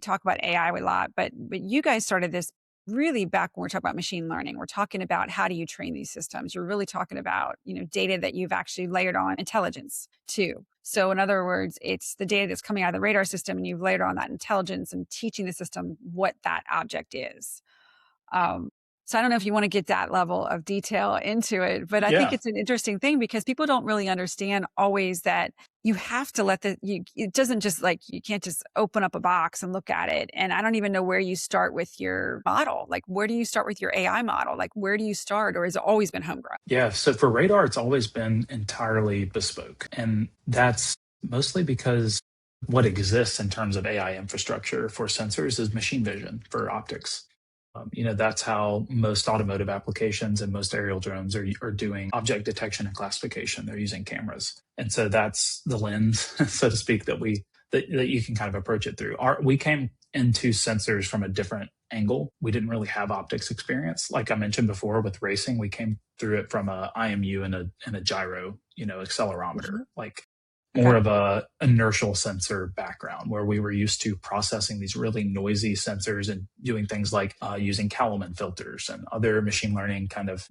talk about AI a lot, but you guys started this really back when we're talking about machine learning. We're talking about how do you train these systems. You're really talking about, data that you've actually layered on intelligence too. So in other words, it's the data that's coming out of the radar system and you've layered on that intelligence and teaching the system what that object is. Um, so I don't know if you want to get that level of detail into it, but I think Yeah. it's an interesting thing because people don't really understand always that you have to it doesn't just like, you can't just open up a box and look at it. And I don't even know where you start with your model. Like, where do you start with your AI model? Like, where do you start? Or has it always been homegrown? Yeah. So for radar, it's always been entirely bespoke. And that's mostly because what exists in terms of AI infrastructure for sensors is machine vision for optics. That's how most automotive applications and most aerial drones are doing object detection and classification. They're using cameras. And so that's the lens, so to speak, that you can kind of approach it through. We came into sensors from a different angle. We didn't really have optics experience. Like I mentioned before with racing, we came through it from a IMU and a gyro, accelerometer. Mhm. Like more Okay. of a inertial sensor background where we were used to processing these really noisy sensors and doing things like using Kalman filters and other machine learning kind of,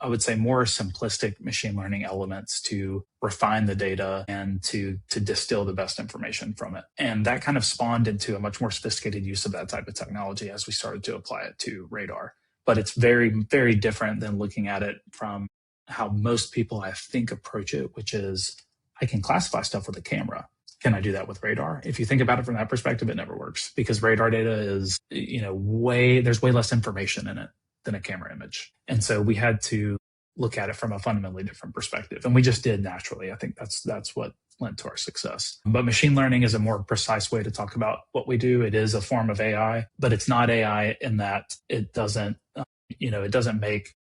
I would say more simplistic machine learning elements to refine the data and to distill the best information from it. And that kind of spawned into a much more sophisticated use of that type of technology as we started to apply it to radar. But it's very, very different than looking at it from how most people, I think, approach it, which is I can classify stuff with a camera. Can I do that with radar? If you think about it from that perspective, it never works because radar data is, there's way less information in it than a camera image. And so we had to look at it from a fundamentally different perspective. And we just did naturally. I think that's what led to our success. But machine learning is a more precise way to talk about what we do. It is a form of AI, but it's not AI in that it doesn't make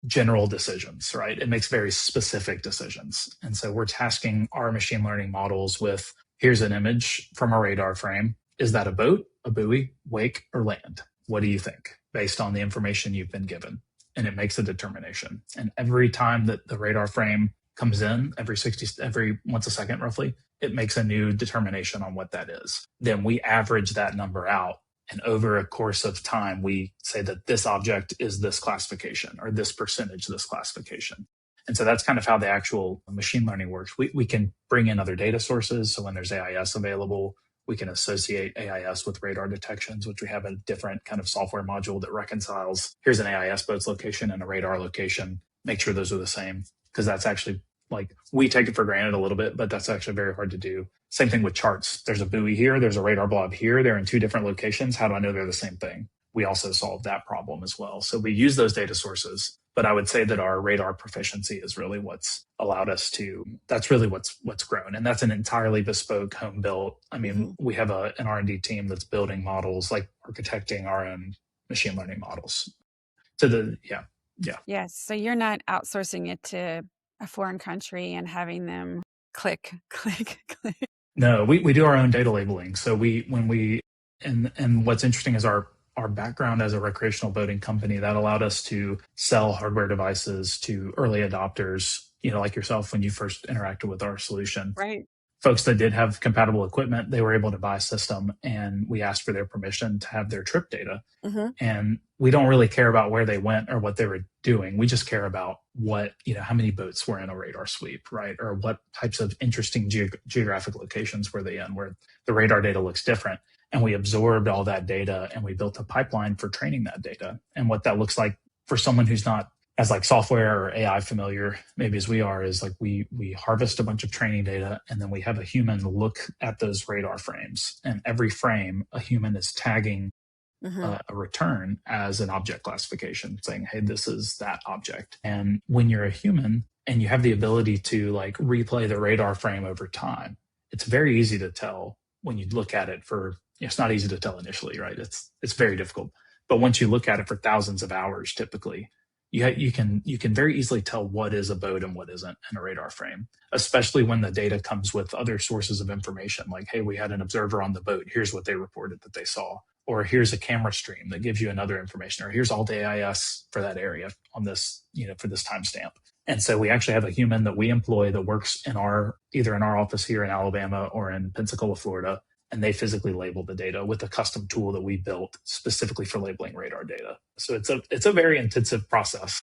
general decisions, right? It makes very specific decisions. And so we're tasking our machine learning models with here's an image from a radar frame. Is that a boat, a buoy, wake, or land? What do you think based on the information you've been given? And it makes a determination. And every time that the radar frame comes in, every once a second roughly, it makes a new determination on what that is. Then we average that number out. And over a course of time, we say that this object is this classification or this percentage this classification. And so that's kind of how the actual machine learning works. We can bring in other data sources. So when there's AIS available, we can associate AIS with radar detections, which we have a different kind of software module that reconciles here's an AIS boat's location and a radar location, make sure those are the same. Because that's actually like we take it for granted a little bit, but that's actually very hard to do. Same thing with charts. There's a buoy here, there's a radar blob here. They're in two different locations. How do I know they're the same thing? We also solve that problem as well. So we use those data sources, but I would say that our radar proficiency is really what's allowed us to, that's really what's grown. And that's an entirely bespoke home built. I mean, we have an R&D team that's building models, like architecting our own machine learning models. Yeah. Yes. So you're not outsourcing it to a foreign country and having them click, click, click. No, we do our own data labeling. So and what's interesting is our background as a recreational boating company that allowed us to sell hardware devices to early adopters, like yourself when you first interacted with our solution. Right. Folks that did have compatible equipment, they were able to buy a system and we asked for their permission to have their trip data. Mm-hmm. And we don't really care about where they went or what they were doing. We just care about how many boats were in a radar sweep, right? Or what types of interesting geographic locations were they in where the radar data looks different. And we absorbed all that data and we built a pipeline for training that data. And what that looks like for someone who's not as like software or AI familiar, maybe as we are, is like we harvest a bunch of training data and then we have a human look at those radar frames. And every frame, a human is tagging a return as an object classification, saying, hey, this is that object. And when you're a human and you have the ability to like replay the radar frame over time, it's very easy to tell when you look at it it's not easy to tell initially, right? It's very difficult. But once you look at it for thousands of hours, typically, you can very easily tell what is a boat and what isn't in a radar frame, especially when the data comes with other sources of information. Like, hey, we had an observer on the boat. Here's what they reported that they saw. Or here's a camera stream that gives you another information. Or here's all the AIS for that area on this, for this timestamp. And so we actually have a human that we employ that works either in our office here in Alabama or in Pensacola, Florida. and they physically label the data with a custom tool that we built specifically for labeling radar data. So it's a very intensive process.